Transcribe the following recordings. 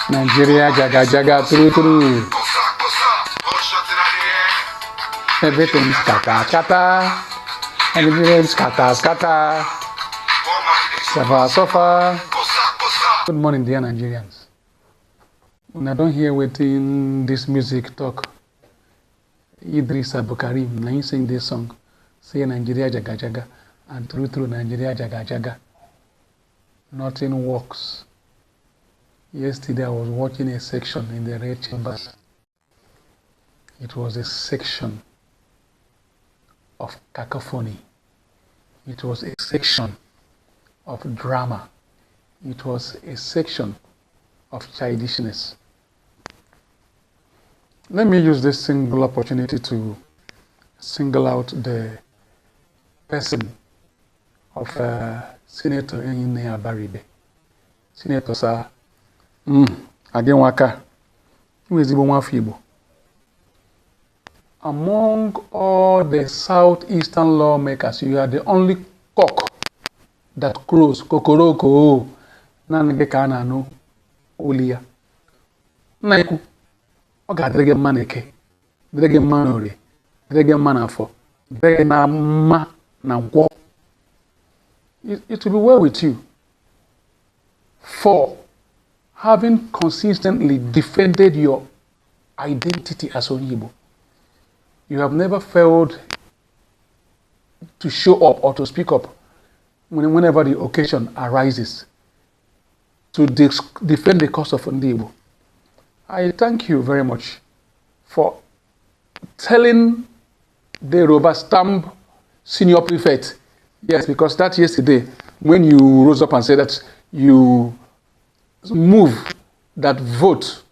Nigeria jaga jaga true. Everything's kata. Everything's kata. Sofa. Good morning, dear Nigerians. When I don't hear within this music talk, Idris Abukarim, now you sing this song, say Nigeria jaga jaga, and true Nigeria jaga jaga. Nothing works. Yesterday I was watching a section in the Red Chambers. It was a section of cacophony. It was a section of drama. It was a section of childishness. Let me use this single opportunity to single out the person of Senator Enyinnaya Baribe. Senator sir, Agenwaka, among all the southeastern lawmakers, you are the only cock that crows kokoroko nanegekana no olia. Naiku, oga drege maneke, drege manore, drege manafo, drege na ma na wo. It will be well with you for having consistently defended your identity as Onyibo. You have never failed to show up or to speak up whenever the occasion arises to defend the cause of Onyibo. I thank you very much for telling the Yoruba stamp senior prefect, yes, because that yesterday when you rose up and said that you move that vote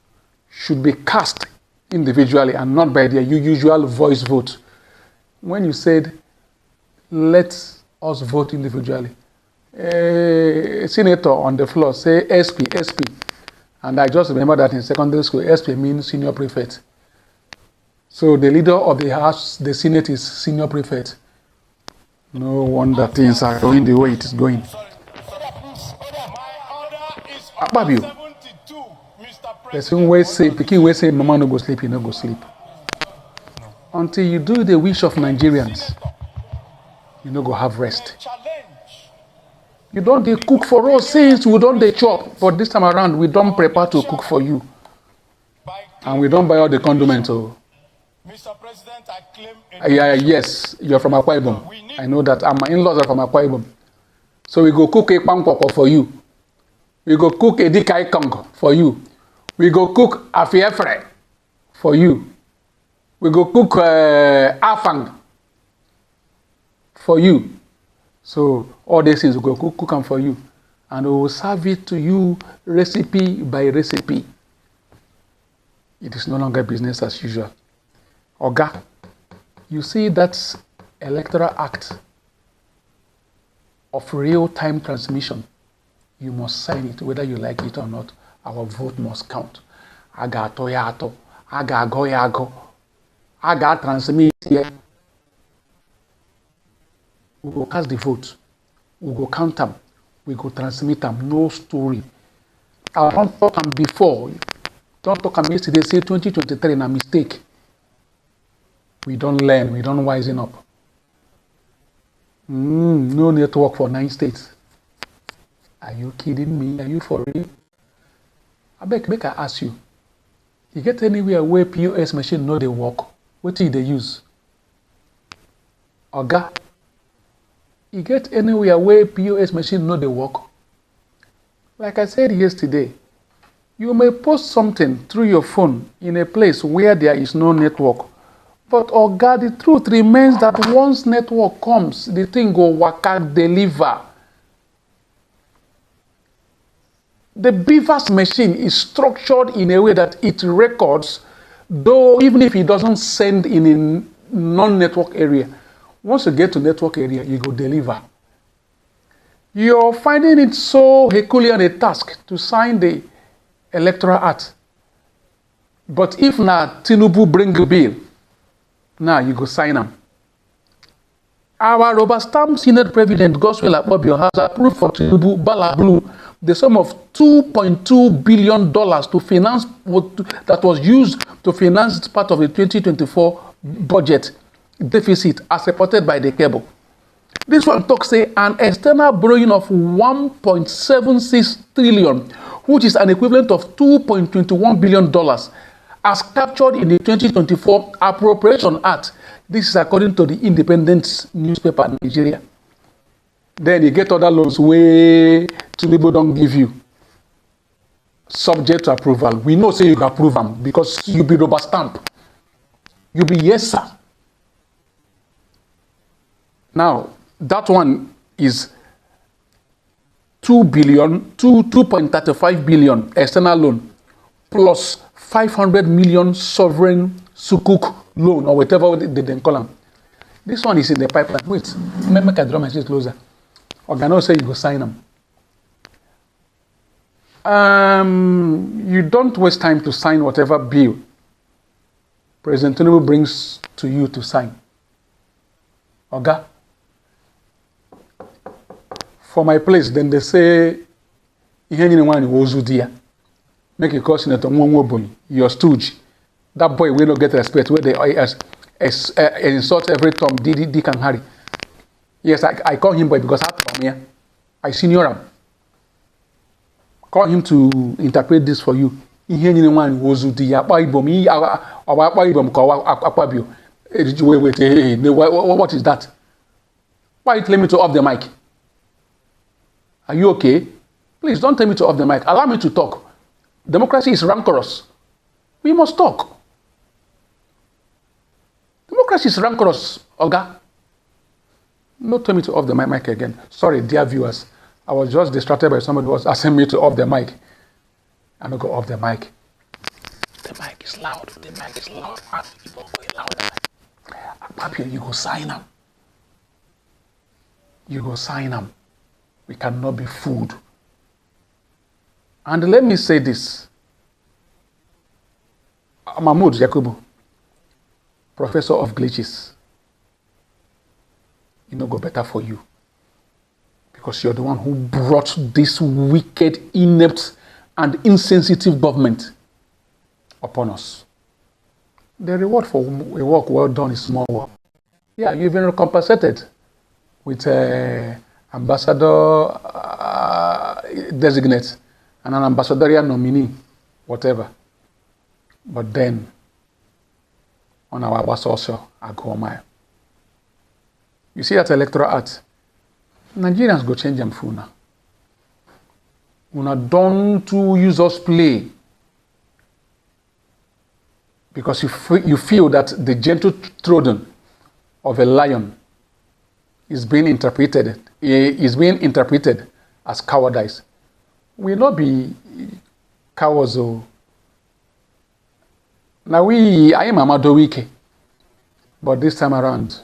should be cast individually and not by their usual voice vote. When you said, let us vote individually, a senator on the floor say SP. And I just remember that in secondary school, SP means senior prefect. So the leader of the House, the Senate is senior prefect. No wonder things are going the way it is going. Akpabio. Person will say, Pikin will say, Mama no go sleep, you no go sleep. Until you do the wish of Nigerians, you no go have rest. You don't dey cook for us since we don't dey chop, but this time around we don't prepare to cook for you, and we don't buy all the condiments. Oh. Mr. President, I claim. Yes, you're from Akwa Ibom. I know that. My in-laws are from Akwa Ibom, so we go cook a pankoko for you. We go cook a dikai kong for you. We go cook afiefre for you. We go cook afang for you. So all these things we go cook them for you. And we will serve it to you recipe by recipe. It is no longer business as usual. Oga, you see that electoral act of real-time transmission. You must sign it, whether you like it or not. Our vote must count. Aga to yato, aga go yago, aga transmit here. We go cast the vote. We go count them. We go transmit them. No story. I don't talk them before. Don't talk them yesterday. Say 2023 na mistake. We don't learn. We don't wisen up. No network for 9 states. Are you kidding me? Are you for real? I beg, make I ask you. You get anywhere where POS machine no dey work? What do they use? Oga, you get anywhere where POS machine no dey work? Like I said yesterday, you may post something through your phone in a place where there is no network. But Oga, the truth remains that once network comes, the thing go waka deliver. The Beaver's machine is structured in a way that it records, though even if it doesn't send in a non-network area. Once you get to network area, you go deliver. You're finding it so Herculean a task to sign the electoral act. But if na Tinubu bring a bill, now you go sign them. Our Robert Stamp Senate President Gospel Akpabio has approved for Tinubu Bala Blue the sum of $2.2 billion to finance that was used to finance part of the 2024 budget deficit as reported by the cable. This one talks say an external borrowing of 1.76 trillion, which is an equivalent of $2.21 billion, as captured in the 2024 Appropriation Act. This is according to the Independent newspaper in Nigeria. Then you get other loans where people don't give you, subject to approval. We know say you can approve them because you be rubber stamp. You be yes sir. Now that one is 2.35 billion external loan plus 500 million sovereign sukuk loan or whatever they then call them. This one is in the pipeline. Wait, make I draw my sheet closer. Organo say you go sign them. You don't waste time to sign whatever bill President Tinubu brings to you to sign. Oga, for my place, then they say, make a call senator your stooge. That boy will not get respect where they insult every Tom, Dick and Harry. Yes, I call him boy because I senior him. Call him to interpret this for you. Wait. What is that? Why you tell me to off the mic? Are you okay? Please don't tell me to off the mic. Allow me to talk. Democracy is rancorous. We must talk. Democracy is rancorous, Oga. Don't tell me to off the mic again. Sorry, dear viewers. I was just distracted by somebody who was asking me to off the mic. I'm going to go off the mic. The mic is loud. The mic is loud. You go sign them. You go sign them. We cannot be fooled. And let me say this. Mahmoud Yakubu, professor of glitches, it no go better for you. Because you're the one who brought this wicked, inept, and insensitive government upon us. The reward for a work well done is small work. Yeah, you've been compensated with ambassador designate and an ambassadorial nominee, whatever. But then, on our was also a go mile. You see that electoral act? Nigerians go change them for now. Una don't to use us play. Because you feel that the gentle throne of a lion is being interpreted as cowardice. We will not be cowards. Now I am Amado Wike, but this time around,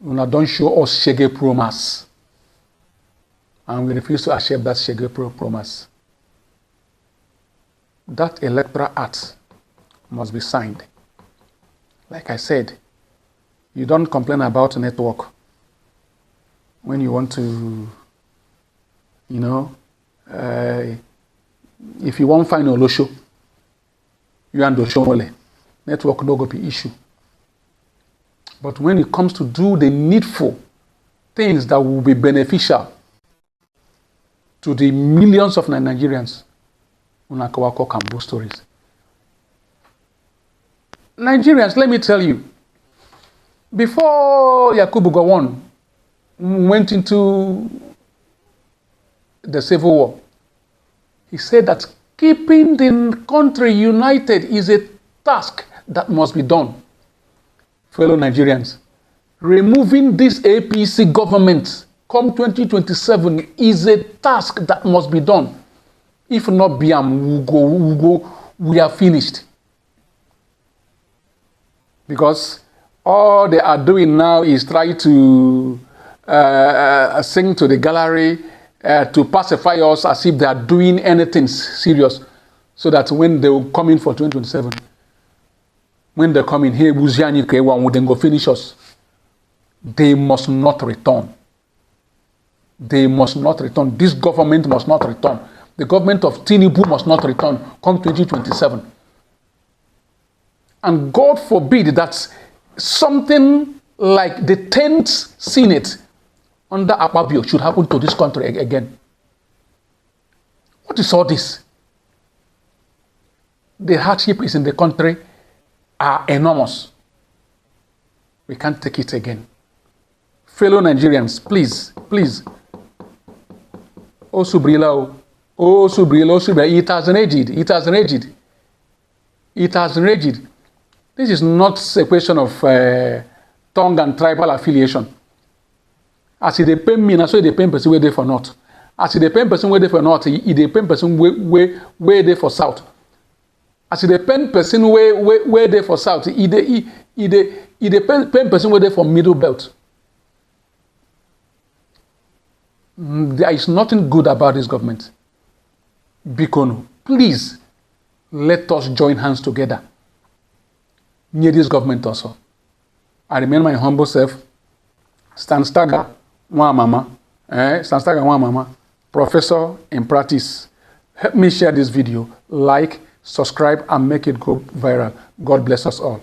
una don't show us shege promise. And we refuse to accept that shege promise. That electoral act must be signed. Like I said, you don't complain about network when you want to, if you want find Olosho, you and Oshomole, network no go be issue. But when it comes to do the needful things that will be beneficial to the millions of Nigerians, Unakawako can boast stories. Nigerians, let me tell you, before Yakubu Gowon went into the Civil War, he said that keeping the country united is a task that must be done. Fellow Nigerians, removing this APC government come 2027 is a task that must be done. If not, Biam, we are finished. Because all they are doing now is try to sing to the gallery, to pacify us as if they are doing anything serious, so that when they will come in for 2027, when they come in here, then go finish us. They must not return. They must not return. This government must not return. The government of Tinubu must not return come 2027. And God forbid that something like the 10th Senate under Akpabio should happen to this country again. What is all this? The hardship is in the country are enormous. We can't take it again. Fellow Nigerians, please, please. Oh, Subrila, it has raged. It has raged. It has raged. This is not a question of tongue and tribal affiliation. As it depends me, and so it depends person where they for north. As it depends person where they for north, it depends person where they for south. As it depends person where they for south, it depends person where they for middle belt. There is nothing good about this government. Bikono, please let us join hands together near this government also. I remain my humble self, STAN-STAGGER, one mama, STAN-STAGGER, one mama, professor in practice. Help me share this video, like, subscribe, and make it go viral. God bless us all.